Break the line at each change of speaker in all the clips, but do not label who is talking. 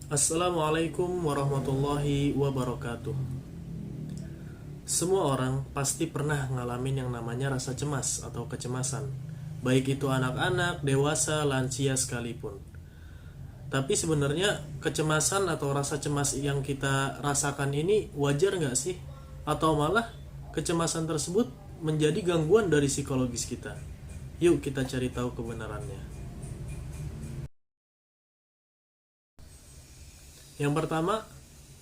Assalamualaikum warahmatullahi wabarakatuh. Semua orang pasti pernah ngalamin yang namanya rasa cemas atau kecemasan, baik itu anak-anak, dewasa, lansia sekalipun. Tapi sebenarnya kecemasan atau rasa cemas yang kita rasakan ini wajar nggak sih? Atau malah kecemasan tersebut menjadi gangguan dari psikologis kita? Yuk kita cari tahu kebenarannya. Yang pertama,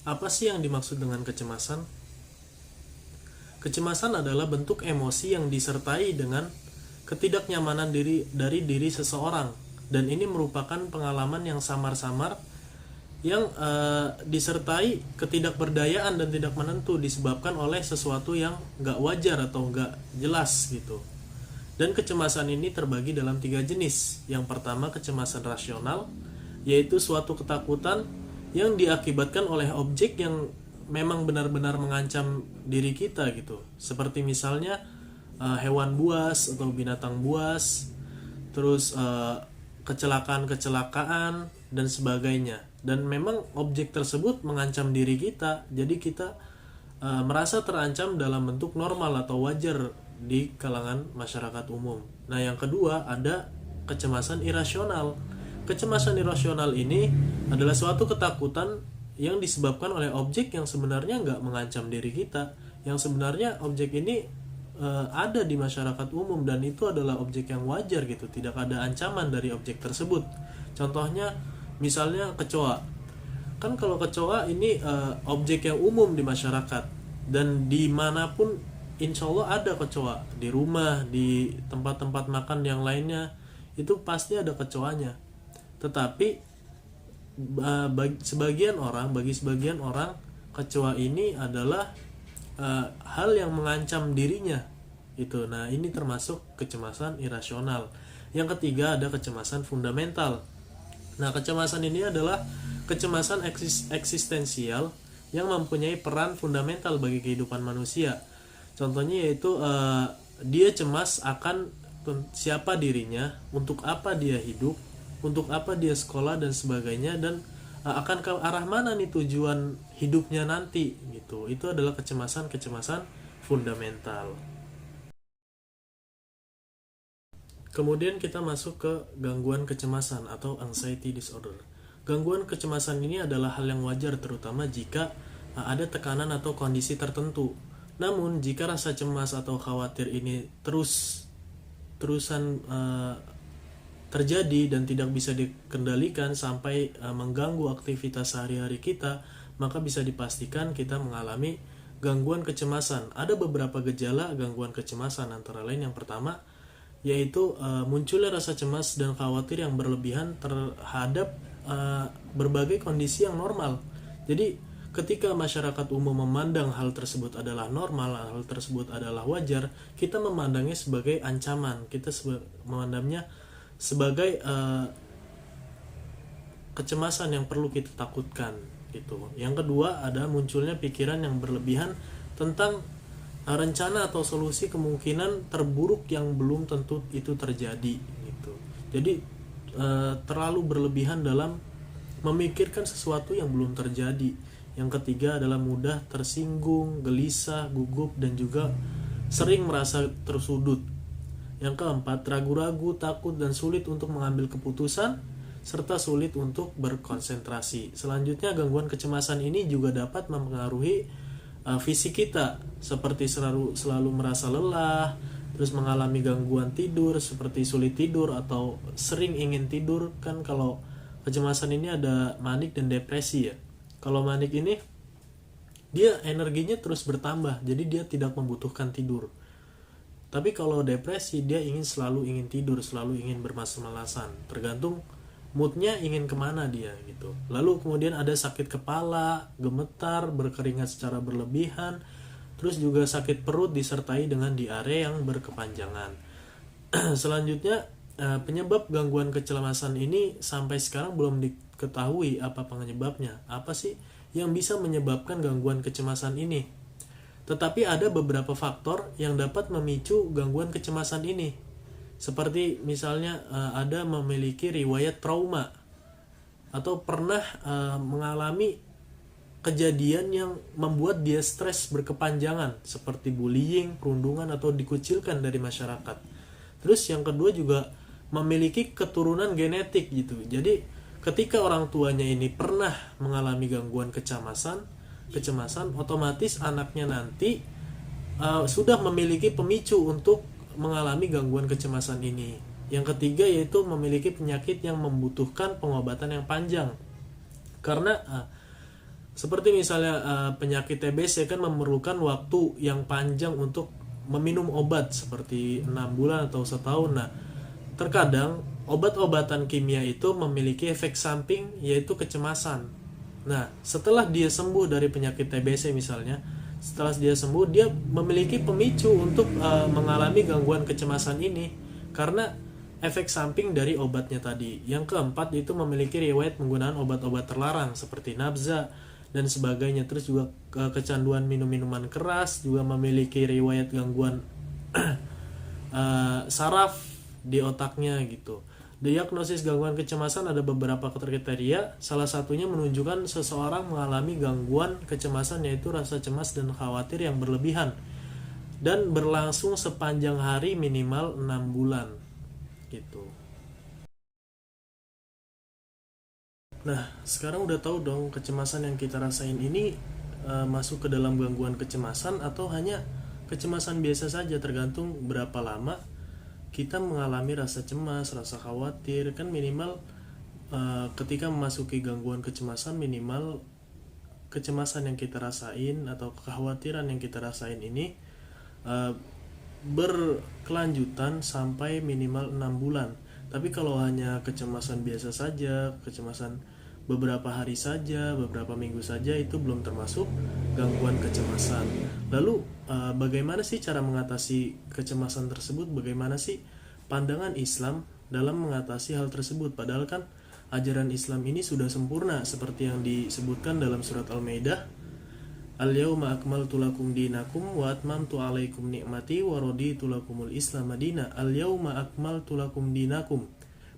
apa sih yang dimaksud dengan kecemasan? Kecemasan adalah bentuk emosi yang disertai dengan ketidaknyamanan dari diri seseorang, dan ini merupakan pengalaman yang samar-samar yang disertai ketidakberdayaan dan tidak menentu disebabkan oleh sesuatu yang nggak wajar atau nggak jelas gitu. Dan kecemasan ini terbagi dalam tiga jenis. Yang pertama, kecemasan rasional, yaitu suatu ketakutan yang diakibatkan oleh objek yang memang benar-benar mengancam diri kita gitu. Seperti misalnya hewan buas atau binatang buas, terus kecelakaan-kecelakaan dan sebagainya. Dan memang objek tersebut mengancam diri kita, jadi kita merasa terancam dalam bentuk normal atau wajar di kalangan masyarakat umum. Nah, yang kedua ada kecemasan irasional. Kecemasan irasional ini adalah suatu ketakutan yang disebabkan oleh objek yang sebenarnya nggak mengancam diri kita, yang sebenarnya objek ini ada di masyarakat umum dan itu adalah objek yang wajar gitu, tidak ada ancaman dari objek tersebut. Contohnya misalnya kecoa. Kan kalau kecoa ini objek yang umum di masyarakat, dan dimanapun insya Allah ada kecoa, di rumah, di tempat-tempat makan yang lainnya itu pasti ada kecoanya. Tetapi bagi sebagian orang kecoa ini adalah hal yang mengancam dirinya itu. Nah, ini termasuk kecemasan irasional. Yang ketiga ada kecemasan fundamental. Nah, kecemasan ini adalah kecemasan eksistensial yang mempunyai peran fundamental bagi kehidupan manusia. Contohnya yaitu dia cemas akan siapa dirinya, untuk apa dia hidup, untuk apa dia sekolah dan sebagainya, dan akan ke arah mana nih tujuan hidupnya nanti gitu. Itu adalah kecemasan fundamental. Kemudian kita masuk ke gangguan kecemasan atau anxiety disorder. Gangguan kecemasan ini adalah hal yang wajar terutama jika ada tekanan atau kondisi tertentu. Namun jika rasa cemas atau khawatir ini terusan terjadi dan tidak bisa dikendalikan sampai mengganggu aktivitas sehari-hari kita, maka bisa dipastikan kita mengalami gangguan kecemasan. Ada beberapa gejala gangguan kecemasan, antara lain yang pertama yaitu munculnya rasa cemas dan khawatir yang berlebihan terhadap berbagai kondisi yang normal. Jadi ketika masyarakat umum memandang hal tersebut adalah normal, hal tersebut adalah wajar, kita memandangnya sebagai ancaman, kita memandangnya sebagai kecemasan yang perlu kita takutkan gitu. Yang kedua ada munculnya pikiran yang berlebihan tentang rencana atau solusi kemungkinan terburuk yang belum tentu itu terjadi gitu. Jadi terlalu berlebihan dalam memikirkan sesuatu yang belum terjadi. Yang ketiga adalah mudah tersinggung, gelisah, gugup, dan juga sering merasa tersudut. Yang keempat, ragu-ragu, takut, dan sulit untuk mengambil keputusan, serta sulit untuk berkonsentrasi. Selanjutnya, gangguan kecemasan ini juga dapat mempengaruhi fisik kita, seperti selalu merasa lelah, terus mengalami gangguan tidur, seperti sulit tidur atau sering ingin tidur. Kan kalau kecemasan ini ada manik dan depresi ya. Kalau manik ini, dia energinya terus bertambah, jadi dia tidak membutuhkan tidur. Tapi kalau depresi, dia selalu ingin tidur, selalu ingin bermalas-malasan, tergantung moodnya ingin kemana dia gitu. Lalu kemudian ada sakit kepala, gemetar, berkeringat secara berlebihan, terus juga sakit perut disertai dengan diare yang berkepanjangan. Selanjutnya, penyebab gangguan kecemasan ini sampai sekarang belum diketahui apa penyebabnya. Apa sih yang bisa menyebabkan gangguan kecemasan ini? Tetapi ada beberapa faktor yang dapat memicu gangguan kecemasan ini. Seperti misalnya ada memiliki riwayat trauma. atau pernah mengalami kejadian yang membuat dia stres berkepanjangan seperti bullying, perundungan atau dikucilkan dari masyarakat. Terus yang kedua juga memiliki keturunan genetik gitu. Jadi ketika orang tuanya ini pernah mengalami gangguan kecemasan, otomatis anaknya nanti sudah memiliki pemicu untuk mengalami gangguan kecemasan ini. Yang ketiga yaitu memiliki penyakit yang membutuhkan pengobatan yang panjang. Karena seperti misalnya penyakit TBC kan memerlukan waktu yang panjang untuk meminum obat seperti 6 bulan atau setahun. Nah, terkadang obat-obatan kimia itu memiliki efek samping yaitu kecemasan. Nah, setelah dia sembuh dari penyakit TBC misalnya, setelah dia sembuh dia memiliki pemicu untuk mengalami gangguan kecemasan ini karena efek samping dari obatnya tadi. Yang keempat itu memiliki riwayat penggunaan obat-obat terlarang seperti nabza dan sebagainya. Terus juga kecanduan minum minuman keras, juga memiliki riwayat gangguan saraf di otaknya gitu. Diagnosis gangguan kecemasan ada beberapa kriteria. Salah satunya menunjukkan seseorang mengalami gangguan kecemasan yaitu rasa cemas dan khawatir yang berlebihan dan berlangsung sepanjang hari minimal 6 bulan gitu. Nah, sekarang udah tahu dong kecemasan yang kita rasain ini masuk ke dalam gangguan kecemasan atau hanya kecemasan biasa saja, tergantung berapa lama kita mengalami rasa cemas, rasa khawatir. Kan minimal ketika memasuki gangguan kecemasan, minimal kecemasan yang kita rasain atau kekhawatiran yang kita rasain ini berkelanjutan sampai minimal 6 bulan. Tapi kalau hanya kecemasan biasa saja, kecemasan beberapa hari saja, beberapa minggu saja, itu belum termasuk gangguan kecemasan. Lalu bagaimana sih cara mengatasi kecemasan tersebut? Bagaimana sih pandangan Islam dalam mengatasi hal tersebut? Padahal kan ajaran Islam ini sudah sempurna seperti yang disebutkan dalam surat Al-Maidah, Al-yawma akmaltu lakum dinakum wa atmamtu alaikum ni'mati wa raditu lakumul Islam madina. Al-yawma akmaltu lakum dinakum.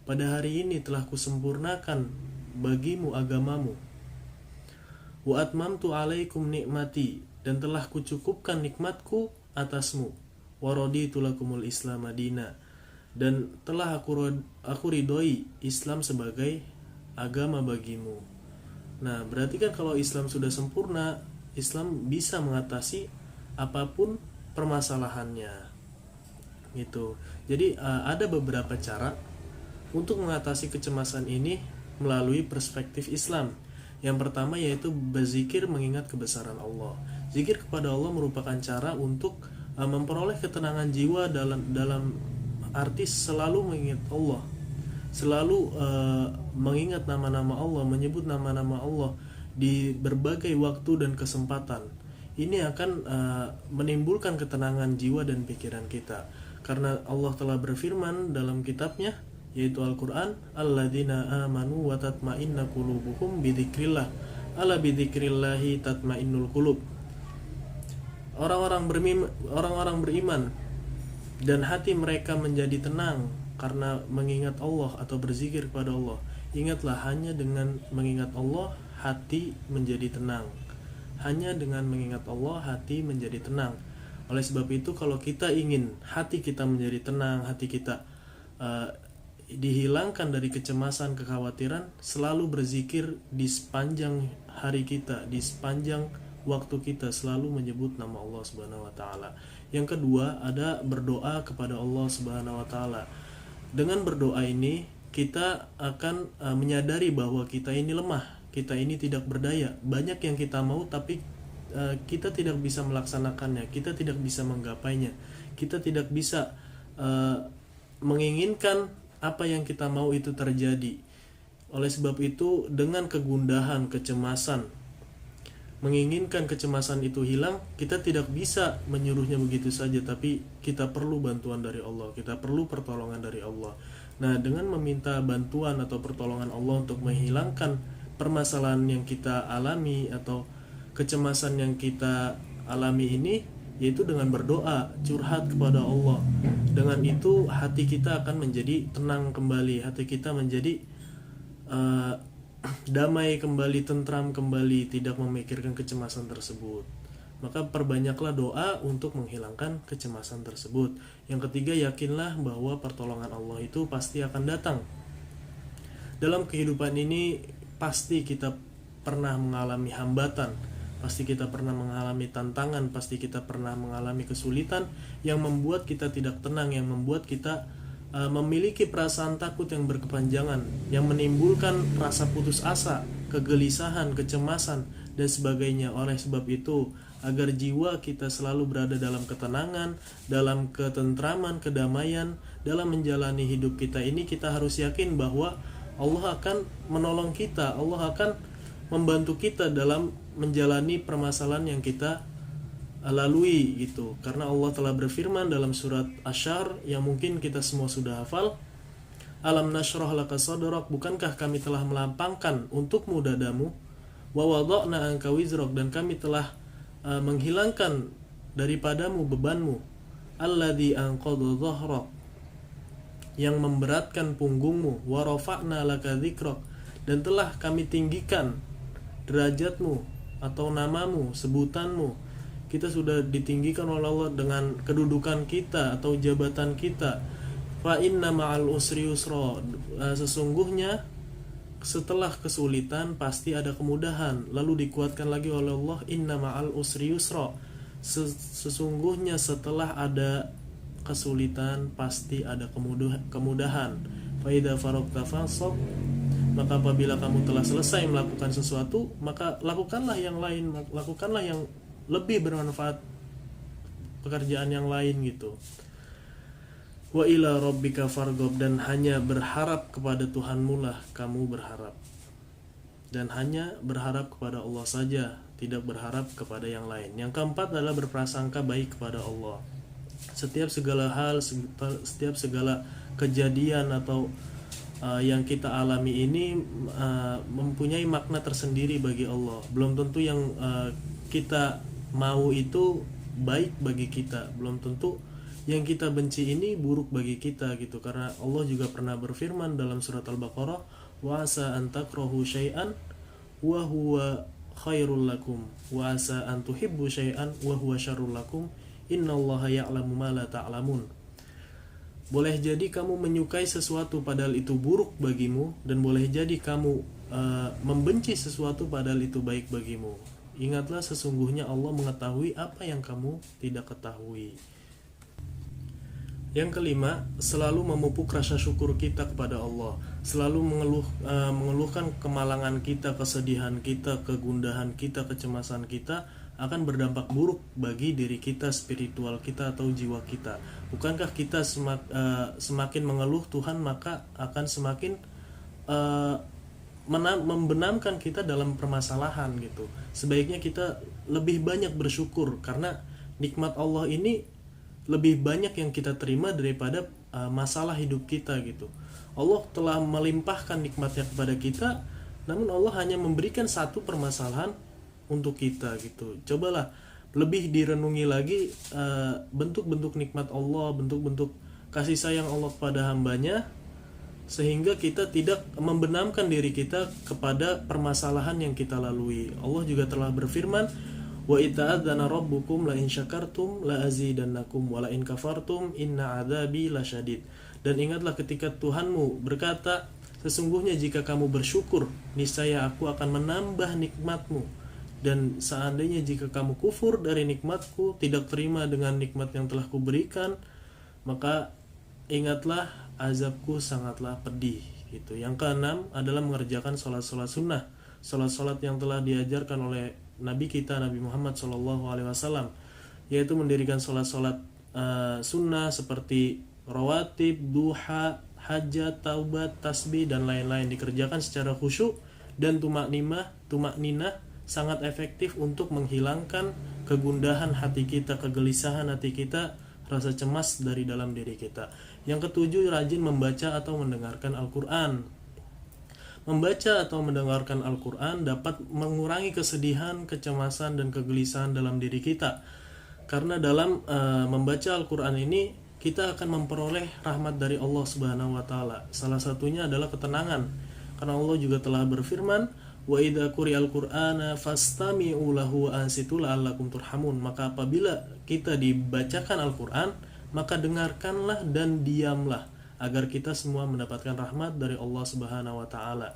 Pada hari ini telah kusempurnakan bagimu agamamu. Wa atmamtu alaikum ni'mati, dan telah kucukupkan nikmatku atasmu. Wa raditu lakumul Islam madina, dan telah aku ridhoi Islam sebagai agama bagimu. Nah, berarti kan kalau Islam sudah sempurna, Islam bisa mengatasi apapun permasalahannya gitu. Jadi ada beberapa cara untuk mengatasi kecemasan ini melalui perspektif Islam. Yang pertama yaitu berzikir mengingat kebesaran Allah. Zikir kepada Allah merupakan cara untuk memperoleh ketenangan jiwa dalam arti selalu mengingat Allah, selalu mengingat nama-nama Allah, menyebut nama-nama Allah di berbagai waktu dan kesempatan. Ini akan menimbulkan ketenangan jiwa dan pikiran kita, karena Allah telah berfirman dalam kitabnya yaitu Al-Quran, alladzina amanu wa tatma'inna qulubuhum bidzikrillah, ala bidzikrillahi tatma'innul qulub. Orang-orang beriman dan hati mereka menjadi tenang karena mengingat Allah atau berzikir kepada Allah. Ingatlah, hanya dengan mengingat Allah hati menjadi tenang. Hanya dengan mengingat Allah hati menjadi tenang. Oleh sebab itu, kalau kita ingin hati kita menjadi tenang, hati kita dihilangkan dari kecemasan, kekhawatiran, selalu berzikir di sepanjang hari kita, di sepanjang waktu kita, selalu menyebut nama Allah Subhanahu wa taala. Yang kedua, ada berdoa kepada Allah Subhanahu wa taala. Dengan berdoa ini kita akan menyadari bahwa kita ini lemah, kita ini tidak berdaya. Banyak yang kita mau tapi kita tidak bisa melaksanakannya, kita tidak bisa menggapainya, kita tidak bisa menginginkan apa yang kita mau itu terjadi. Oleh sebab itu, dengan kegundahan, kecemasan, menginginkan kecemasan itu hilang, kita tidak bisa menyuruhnya begitu saja, tapi kita perlu bantuan dari Allah, kita perlu pertolongan dari Allah. Nah, dengan meminta bantuan atau pertolongan Allah untuk menghilangkan permasalahan yang kita alami atau kecemasan yang kita alami ini, yaitu dengan berdoa, curhat kepada Allah. Dengan itu hati kita akan menjadi tenang kembali, hati kita menjadi damai kembali, tentram kembali, tidak memikirkan kecemasan tersebut. Maka perbanyaklah doa untuk menghilangkan kecemasan tersebut. Yang ketiga, yakinlah bahwa pertolongan Allah itu pasti akan datang. Dalam kehidupan ini pasti kita pernah mengalami hambatan, pasti kita pernah mengalami tantangan, pasti kita pernah mengalami kesulitan yang membuat kita tidak tenang, yang membuat kita memiliki perasaan takut yang berkepanjangan, yang menimbulkan rasa putus asa, kegelisahan, kecemasan, dan sebagainya. Oleh sebab itu, agar jiwa kita selalu berada dalam ketenangan, dalam ketentraman, kedamaian, dalam menjalani hidup kita ini, kita harus yakin bahwa Allah akan menolong kita, Allah akan membantu kita dalam menjalani permasalahan yang kita lalui gitu. Karena Allah telah berfirman dalam surat Asy-Syarr yang mungkin kita semua sudah hafal, Alam nashrah laka sadrak, bukankah kami telah melapangkan untukmu dadamu, wa wada'na anka wizrak, dan kami telah menghilangkan daripadamu bebanmu, alladzi anqadha dhahrak, yang memberatkan punggungmu, wa rafa'na laka dzikrak, dan telah kami tinggikan derajatmu atau namamu, sebutanmu. Kita sudah ditinggikan oleh Allah dengan kedudukan kita atau jabatan kita. Fa inna ma'al usri yusra, sesungguhnya setelah kesulitan pasti ada kemudahan. Lalu dikuatkan lagi oleh Allah, inna ma'al usri yusra, sesungguhnya setelah ada kesulitan pasti ada kemudahan. Fa idza faragta fansab, maka apabila kamu telah selesai melakukan sesuatu, maka lakukanlah yang lain, lakukanlah yang lebih bermanfaat, pekerjaan yang lain gitu. Wa ila rabbika farghab, dan hanya berharap kepada Tuhanmu lah kamu berharap, dan hanya berharap kepada Allah saja, tidak berharap kepada yang lain. Yang keempat adalah berprasangka baik kepada Allah. Setiap segala hal, setiap segala kejadian atau yang kita alami ini mempunyai makna tersendiri bagi Allah. Belum tentu yang kita mau itu baik bagi kita, belum tentu yang kita benci ini buruk bagi kita gitu. Karena Allah juga pernah berfirman dalam surat Al-Baqarah, wa asa an takrahu syai'an wa huwa khairul lakum wa asa an tuhibbu syai'an wa huwa syarrul lakum innallaha ya'lamu ma la ta'lamun. Boleh jadi kamu menyukai sesuatu padahal itu buruk bagimu, dan boleh jadi kamu membenci sesuatu padahal itu baik bagimu. Ingatlah, sesungguhnya Allah mengetahui apa yang kamu tidak ketahui. Yang kelima, selalu memupuk rasa syukur kita kepada Allah. Selalu mengeluhkan kemalangan kita, kesedihan kita, kegundahan kita, kecemasan kita akan berdampak buruk bagi diri kita, spiritual kita atau jiwa kita. Bukankah kita semakin mengeluh Tuhan maka akan semakin membenamkan kita dalam permasalahan gitu. Sebaiknya kita lebih banyak bersyukur, karena nikmat Allah ini lebih banyak yang kita terima daripada masalah hidup kita gitu. Allah telah melimpahkan nikmatnya kepada kita, namun Allah hanya memberikan satu permasalahan untuk kita gitu. Cobalah lebih direnungi lagi bentuk-bentuk nikmat Allah, bentuk-bentuk kasih sayang Allah kepada hambanya, sehingga kita tidak membenamkan diri kita kepada permasalahan yang kita lalui. Allah juga telah berfirman, wa ita'adzana rabbukum la in syakartum la azidannakum wa la in kafartum inna adzabi lasyadid. Dan ingatlah ketika Tuhanmu berkata, sesungguhnya jika kamu bersyukur, niscaya aku akan menambah nikmatmu, dan seandainya jika kamu kufur dari nikmatku, tidak terima dengan nikmat yang telah kuberikan, maka ingatlah azabku sangatlah pedih gitu. Yang keenam adalah mengerjakan sholat-sholat sunnah, sholat-sholat yang telah diajarkan oleh Nabi kita Nabi Muhammad SAW, yaitu mendirikan sholat-sholat sunnah seperti rawatib, duha, hajat, taubat, tasbih, dan lain-lain, dikerjakan secara khusyuk dan tumak-ninah sangat efektif untuk menghilangkan kegundahan hati kita, kegelisahan hati kita, rasa cemas dari dalam diri kita. Yang ketujuh, rajin membaca atau mendengarkan Al-Quran. Membaca atau mendengarkan Al-Quran dapat mengurangi kesedihan, kecemasan, dan kegelisahan dalam diri kita. Karena dalam membaca Al-Quran ini kita akan memperoleh rahmat dari Allah Subhanahu wa Ta'ala. Salah satunya adalah ketenangan. Karena Allah juga telah berfirman, wa idza quri'al qur'ana fastami'u lahu wa ansitu la'allakum turhamun. Maka apabila kita dibacakan Al-Qur'an, maka dengarkanlah dan diamlah agar kita semua mendapatkan rahmat dari Allah Subhanahu wa taala.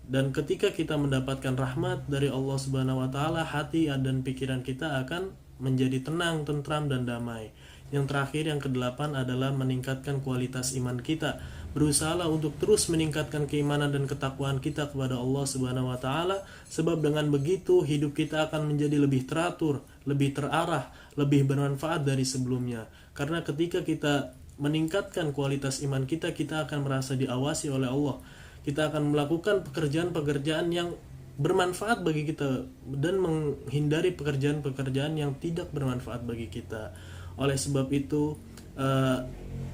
Dan ketika kita mendapatkan rahmat dari Allah Subhanahu wa taala, hati dan pikiran kita akan menjadi tenang, tentram dan damai. Yang terakhir, yang kedelapan adalah meningkatkan kualitas iman kita. Berusahalah untuk terus meningkatkan keimanan dan ketakwaan kita kepada Allah Subhanahu wa taala, sebab dengan begitu hidup kita akan menjadi lebih teratur, lebih terarah, lebih bermanfaat dari sebelumnya. Karena ketika kita meningkatkan kualitas iman kita, kita akan merasa diawasi oleh Allah. Kita akan melakukan pekerjaan-pekerjaan yang bermanfaat bagi kita dan menghindari pekerjaan-pekerjaan yang tidak bermanfaat bagi kita. Oleh sebab itu,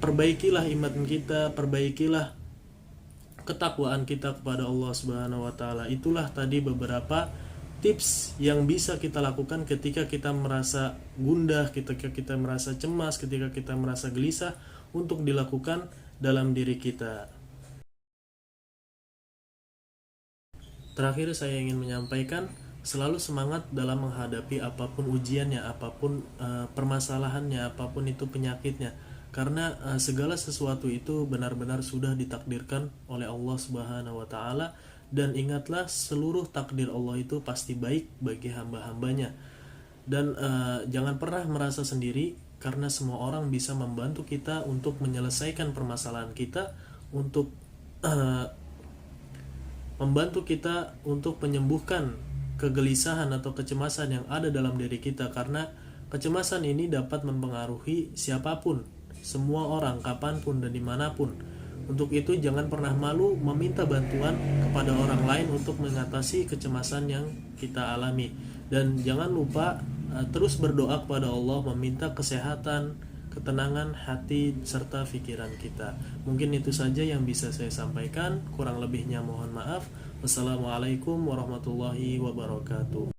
perbaikilah iman kita, perbaikilah ketakwaan kita kepada Allah Subhanahu wa taala. Itulah tadi beberapa tips yang bisa kita lakukan ketika kita merasa gundah, ketika kita merasa cemas, ketika kita merasa gelisah, untuk dilakukan dalam diri kita. Terakhir, saya ingin menyampaikan, selalu semangat dalam menghadapi apapun ujiannya, apapun permasalahannya, apapun itu penyakitnya. Karena segala sesuatu itu benar-benar sudah ditakdirkan oleh Allah Subhanahu wa taala, dan ingatlah seluruh takdir Allah itu pasti baik bagi hamba-hambanya. Dan jangan pernah merasa sendiri, karena semua orang bisa membantu kita untuk menyelesaikan permasalahan kita, untuk membantu kita untuk menyembuhkan kegelisahan atau kecemasan yang ada dalam diri kita. Karena kecemasan ini dapat mempengaruhi siapapun, semua orang, kapanpun dan dimanapun. Untuk itu jangan pernah malu meminta bantuan kepada orang lain untuk mengatasi kecemasan yang kita alami. Dan jangan lupa terus berdoa kepada Allah, meminta kesehatan, ketenangan hati serta pikiran kita. Mungkin itu saja yang bisa saya sampaikan, kurang lebihnya mohon maaf. Wassalamualaikum warahmatullahi wabarakatuh.